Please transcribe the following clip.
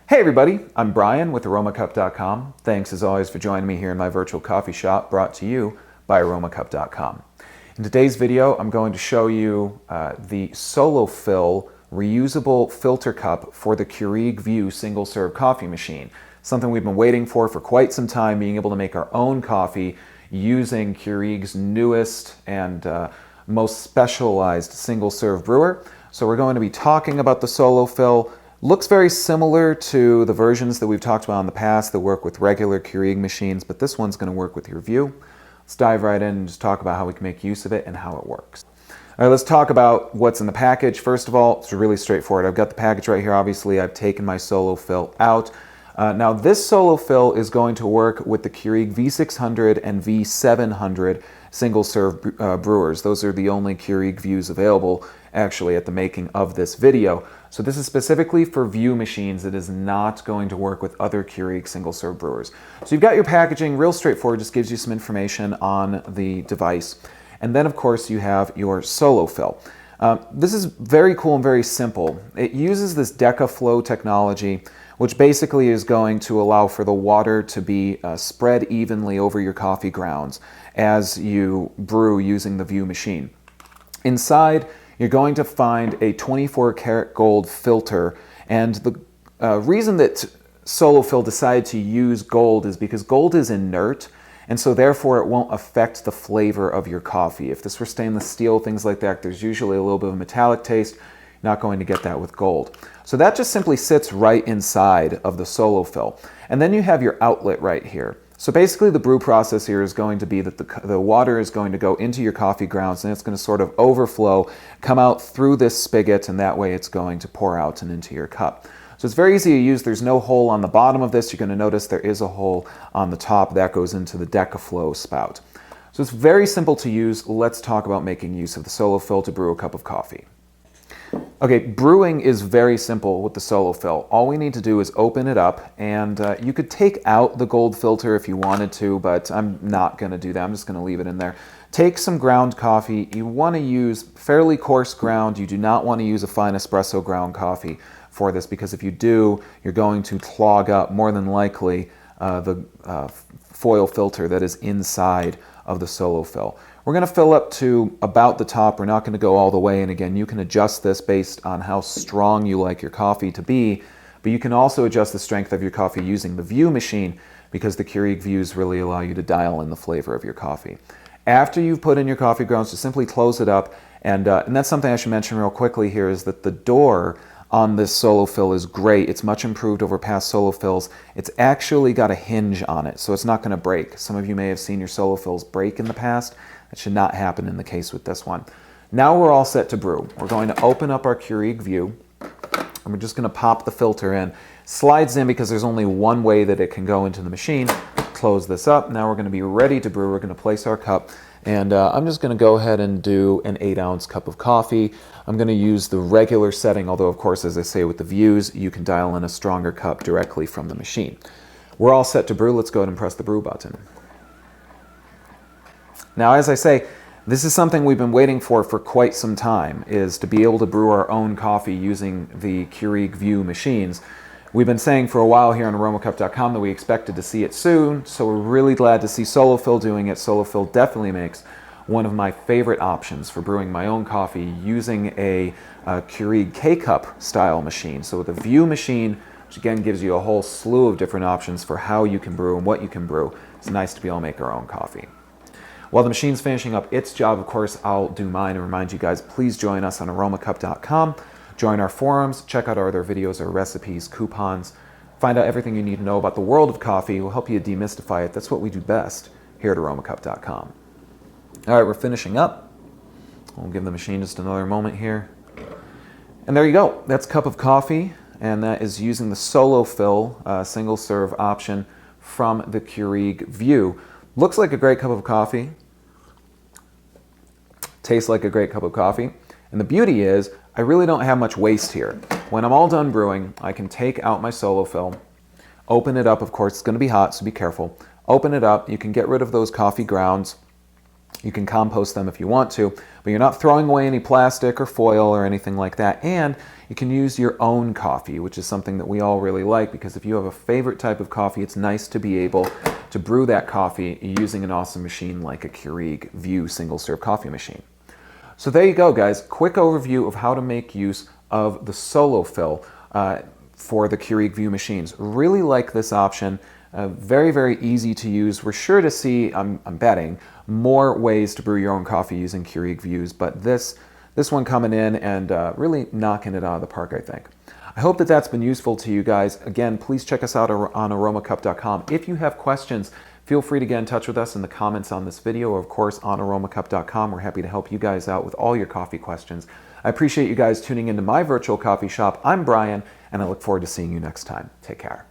Hey everybody, I'm Brian with Aromacup.com. Thanks as always for joining me here in my virtual coffee shop brought to you by Aromacup.com. In today's video, I'm going to show you the Solofill reusable filter cup for the Keurig Vue single-serve coffee machine. Something we've been waiting for quite some time, being able to make our own coffee using Keurig's newest and most specialized single-serve brewer. So we're going to be talking about the Solofill. Looks very similar to the versions that we've talked about in the past that work with regular Keurig machines, but this one's going to work with your Vue. Let's dive right in and just talk about how we can make use of it and how it works. All right, let's talk about what's in the package. First of all, it's really straightforward. I've got the package right here. Obviously, I've taken my Solofill out. Now, this Solofill is going to work with the Keurig V600 and V700 single-serve brewers. Those are the only Keurig Vues available, actually, at the making of this video. So this is specifically for Vue machines. It is not going to work with other Keurig single-serve brewers. So you've got your packaging, real straightforward, just gives you some information on the device. And then, of course, you have your Solofill. This is very cool and very simple. It uses this DecaFlow technology, which basically is going to allow for the water to be spread evenly over your coffee grounds as you brew using the Vue machine. Inside, you're going to find a 24-karat gold filter, and the reason that Solofill decided to use gold is because gold is inert, and so therefore it won't affect the flavor of your coffee. If this were stainless steel, things like that, there's usually a little bit of a metallic taste. You're not going to get that with gold. So that just simply sits right inside of the Solofill. And then you have your outlet right here. So basically the brew process here is going to be that the water is going to go into your coffee grounds and it's going to sort of overflow, come out through this spigot, and that way it's going to pour out and into your cup. So it's very easy to use. There's no hole on the bottom of this. You're going to notice there is a hole on the top that goes into the DecaFlow spout. So it's very simple to use. Let's talk about making use of the Solofill to brew a cup of coffee. Okay, brewing is very simple with the Solofill. All we need to do is open it up, and you could take out the gold filter if you wanted to, but I'm not going to do that. I'm just going to leave it in there. Take some ground coffee. You want to use fairly coarse ground. You do not want to use a fine espresso ground coffee for this, because if you do, you're going to clog up, more than likely, the foil filter that is inside of the Solofill. We're going to fill up to about the top. We're not going to go all the way. And again, you can adjust this based on how strong you like your coffee to be, but you can also adjust the strength of your coffee using the Vue machine, because the Keurig Vues really allow you to dial in the flavor of your coffee. After you've put in your coffee grounds, just simply close it up. And that's something I should mention real quickly here, is that the door on this Solofill is great. It's much improved over past Solofills. It's actually got a hinge on it, so it's not going to break. Some of you may have seen your Solofills break in the past. That should not happen in the case with this one. Now we're all set to brew. We're going to open up our Keurig Vue, and we're just going to pop the filter in. Slides in because there's only one way that it can go into the machine. Close this up. Now we're going to be ready to brew. We're going to place our cup, and I'm just going to go ahead and do an 8-ounce cup of coffee. I'm going to use the regular setting, although of course, as I say with the Vues, you can dial in a stronger cup directly from the machine. We're all set to brew. Let's go ahead and press the brew button. Now, as I say, this is something we've been waiting for quite some time, is to be able to brew our own coffee using the Keurig Vue machines. We've been saying for a while here on Aromacup.com that we expected to see it soon, so we're really glad to see Solofill doing it. Solofill definitely makes one of my favorite options for brewing my own coffee using a Keurig K-Cup style machine. So with a Vue machine, which again gives you a whole slew of different options for how you can brew and what you can brew, it's nice to be able to make our own coffee. While the machine's finishing up its job, of course, I'll do mine and remind you guys, please join us on Aromacup.com. Join our forums, check out our other videos, our recipes, coupons. Find out everything you need to know about the world of coffee. We'll help you demystify it. That's what we do best here at Aromacup.com. All right, we're finishing up. We'll give the machine just another moment here. And there you go. That's a cup of coffee, and that is using the Solofill single-serve option from the Keurig Vue. Looks like a great cup of coffee. Tastes like a great cup of coffee. And the beauty is, I really don't have much waste here. When I'm all done brewing, I can take out my Solofill, open it up. Of course, it's going to be hot, so be careful. Open it up. You can get rid of those coffee grounds. You can compost them if you want to, but you're not throwing away any plastic or foil or anything like that. And you can use your own coffee, which is something that we all really like, because if you have a favorite type of coffee, it's nice to be able to brew that coffee using an awesome machine like a Keurig Vue single-serve coffee machine. So there you go, guys. Quick overview of how to make use of the Solofill for the Keurig Vue machines. Really like this option. Very, very easy to use. We're sure to see, I'm betting, more ways to brew your own coffee using Keurig Vues, but this one coming in and really knocking it out of the park, I think. I hope that that's been useful to you guys. Again, please check us out on Aromacup.com. If you have questions, feel free to get in touch with us in the comments on this video, or of course on Aromacup.com. We're happy to help you guys out with all your coffee questions. I appreciate you guys tuning into my virtual coffee shop. I'm Brian, and I look forward to seeing you next time. Take care.